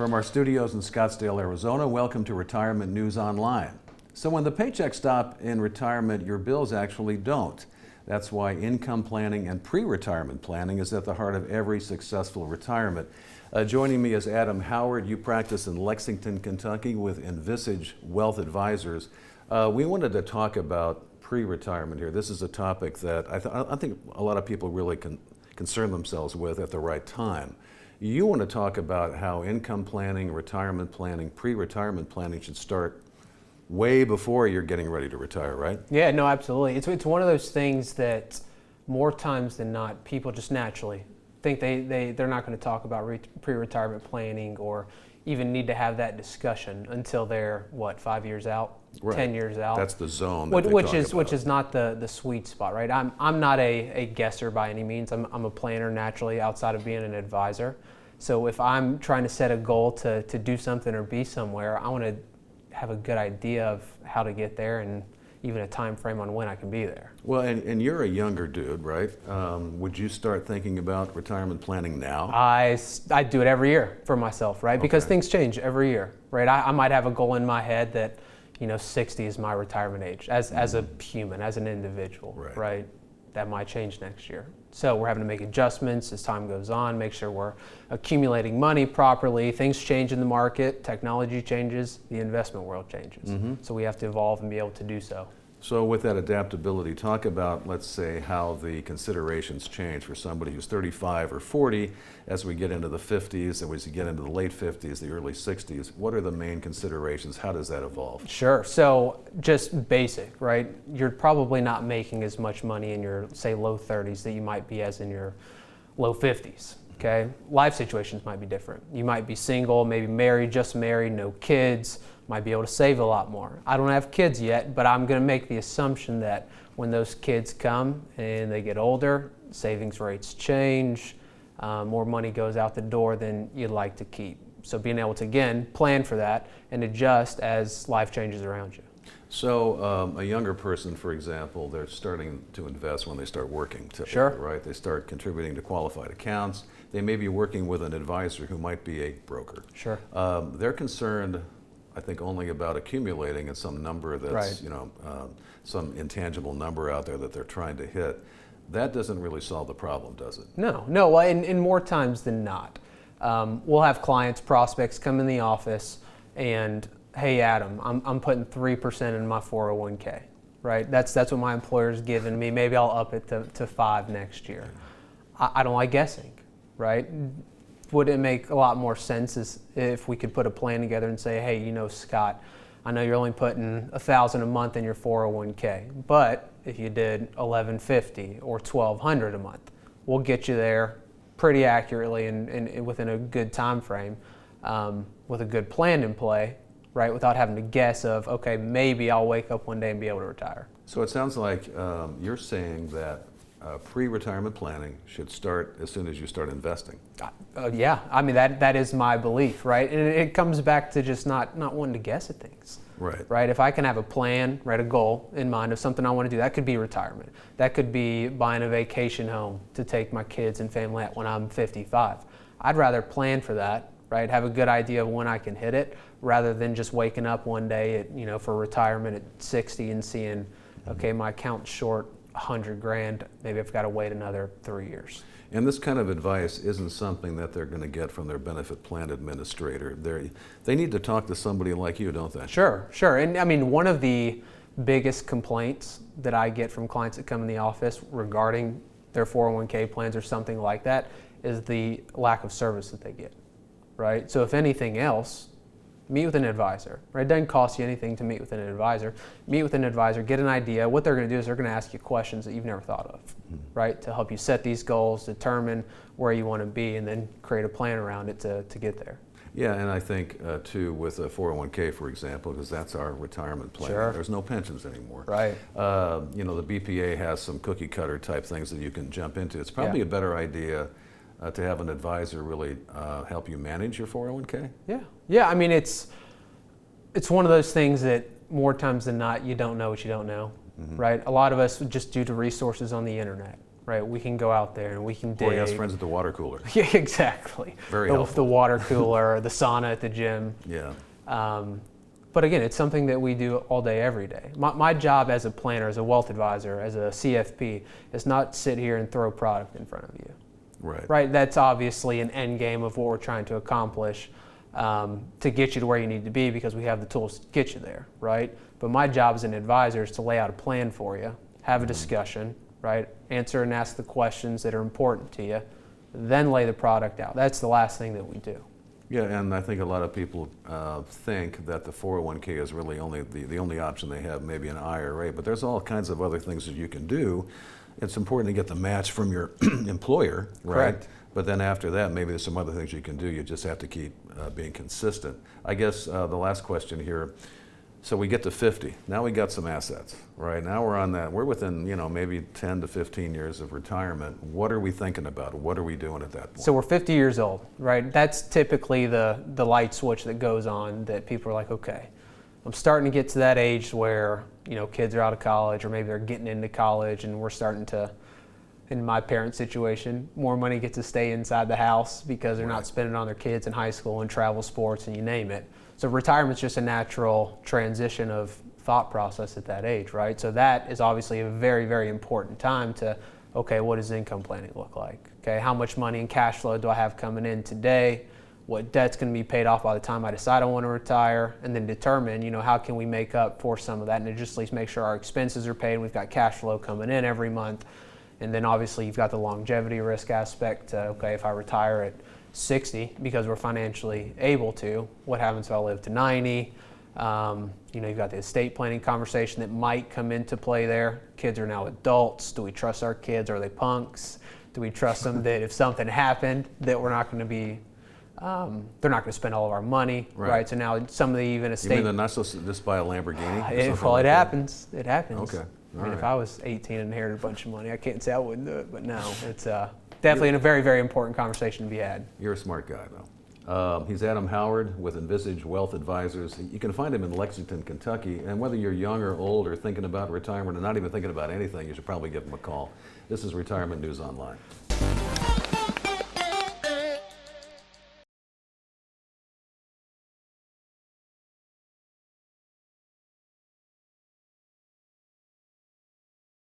From our studios in Scottsdale, Arizona, welcome to Retirement News Online. So when the paychecks stop in retirement, your bills actually don't. That's why income planning and pre-retirement planning is at the heart of every successful retirement. Joining me is Adam Howard. You practice in Lexington, Kentucky with Envisage Wealth Advisors. We wanted to talk about pre-retirement here. This is a topic that I think a lot of people really concern themselves with at the right time. You want to talk about how income planning, retirement planning, pre-retirement planning should start way before you're getting ready to retire, right? Yeah, no, absolutely. It's one of those things that more times than not, people just naturally think they're not going to talk about pre-retirement planning or even need to have that discussion until they're, 5 years out, right. 10 years out. That's the zone. Which is not the sweet spot, right? I'm not a guesser by any means. I'm a planner naturally outside of being an advisor. So if I'm trying to set a goal to do something or be somewhere, I want to have a good idea of how to get there and even a time frame on when I can be there. Well, and you're a younger dude, right? Would you start thinking about retirement planning now? I do it every year for myself, right? Because things change every year, right? I might have a goal in my head that, 60 is my retirement age as a human, as an individual, right? That might change next year. So we're having to make adjustments as time goes on, make sure we're accumulating money properly. Things change in the market, technology changes, the investment world changes. So we have to evolve and be able to do so. So with that adaptability, talk about, let's say, how the considerations change for somebody who's 35 or 40 as we get into the 50s, and as we get into the late 50s, the early 60s. What are the main considerations? How does that evolve? Sure. So just basic, right? You're probably not making as much money in your, say, low 30s that you might be as in your low 50s. Okay? Life situations might be different. You might be single, maybe married, just married, no kids, might be able to save a lot more. I don't have kids yet, but I'm going to make the assumption that when those kids come and they get older, savings rates change, more money goes out the door than you'd like to keep. So being able to, again, plan for that and adjust as life changes around you. So a younger person, for example, they're starting to invest when they start working, typically, Sure. right? They start contributing to qualified accounts. They may be working with an advisor who might be a broker. Sure. They're concerned, I think, only about accumulating at some number that's, some intangible number out there that they're trying to hit. That doesn't really solve the problem, does it? No. Well, in more times than not. We'll have clients, prospects come in the office and, hey, Adam, I'm putting 3% in my 401k, right? That's what my employer's giving me. Maybe I'll up it to 5 next year. I don't like guessing, right? Would it make a lot more sense if we could put a plan together and say, hey, Scott, I know you're only putting $1,000 a month in your 401k, but if you did $1,150 or $1,200 a month, we'll get you there pretty accurately and within a good time frame, with a good plan in play, right? Without having to guess of, okay, maybe I'll wake up one day and be able to retire. So it sounds like you're saying that pre-retirement planning should start as soon as you start investing. Yeah, I mean that is my belief, right? And it comes back to just not wanting to guess at things. Right. If I can have a plan, right, a goal in mind of something I want to do, that could be retirement. That could be buying a vacation home to take my kids and family at when I'm 55. I'd rather plan for that, right? Have a good idea of when I can hit it, rather than just waking up one day at, for retirement at 60 and seeing, okay, my account's short $100,000, maybe I've got to wait another 3 years. And this kind of advice isn't something that they're going to get from their benefit plan administrator. They need to talk to somebody like you, don't they? Sure. And I mean, one of the biggest complaints that I get from clients that come in the office regarding their 401k plans or something like that is the lack of service that they get, right? So if anything else, meet with an advisor, right? It doesn't cost you anything to meet with an advisor. Meet with an advisor, get an idea. What they're going to do is they're going to ask you questions that you've never thought of, right? To help you set these goals, determine where you want to be, and then create a plan around it to get there. Yeah, and I think, too, with a 401k, for example, because that's our retirement plan. Sure. There's no pensions anymore. Right. The BPA has some cookie cutter type things that you can jump into. It's probably a better idea to have an advisor really help you manage your 401k? Yeah. I mean, it's one of those things that more times than not, you don't know what you don't know, right? A lot of us, just due to resources on the internet, right? We can go out there and we can dig. Or he has friends at the water cooler. Yeah, exactly. Very the, helpful. the water cooler, the sauna at the gym. Yeah. But again, it's something that we do all day, every day. My job as a planner, as a wealth advisor, as a CFP, is not sit here and throw product in front of you. Right. Right? That's obviously an end game of what we're trying to accomplish to get you to where you need to be, because we have the tools to get you there, right? But my job as an advisor is to lay out a plan for you, have a discussion, right? Answer and ask the questions that are important to you, then lay the product out. That's the last thing that we do. Yeah, and I think a lot of people think that the 401k is really only the only option they have, maybe an IRA, but there's all kinds of other things that you can do. It's important to get the match from your employer, right? Correct. But then after that, maybe there's some other things you can do. You just have to keep being consistent. I guess the last question here, so we get to 50. Now we got some assets, right? Now we're on that. We're within, maybe 10 to 15 years of retirement. What are we thinking about? What are we doing at that point? So we're 50 years old, right? That's typically the light switch that goes on, that people are like, okay, I'm starting to get to that age where, kids are out of college, or maybe they're getting into college, and we're starting to, in my parents' situation, more money gets to stay inside the house because they're not spending on their kids in high school and travel, sports, and you name it. So retirement's just a natural transition of thought process at that age, right? So that is obviously a very, very important time to, okay, what does income planning look like? Okay, how much money and cash flow do I have coming in today? What debt's going to be paid off by the time I decide I want to retire? And then determine, how can we make up for some of that, and just at least make sure our expenses are paid, we've got cash flow coming in every month. And then obviously you've got the longevity risk aspect. Okay, if I retire at 60 because we're financially able to, what happens if I live to 90? You've got the estate planning conversation that might come into play there. Kids are now adults. Do we trust our kids? Are they punks? Do we trust them that if something happened that we're not going to be, they're not going to spend all of our money, right? So now some of the even estate. You mean they're not supposed to just buy a Lamborghini? It happens. It happens. Okay. If I was 18 and inherited a bunch of money, I can't say I wouldn't do it, but no, it's definitely a very, very important conversation to be had. You're a smart guy, though. He's Adam Howard with Envisage Wealth Advisors. You can find him in Lexington, Kentucky, and whether you're young or old or thinking about retirement or not even thinking about anything, you should probably give him a call. This is Retirement News Online.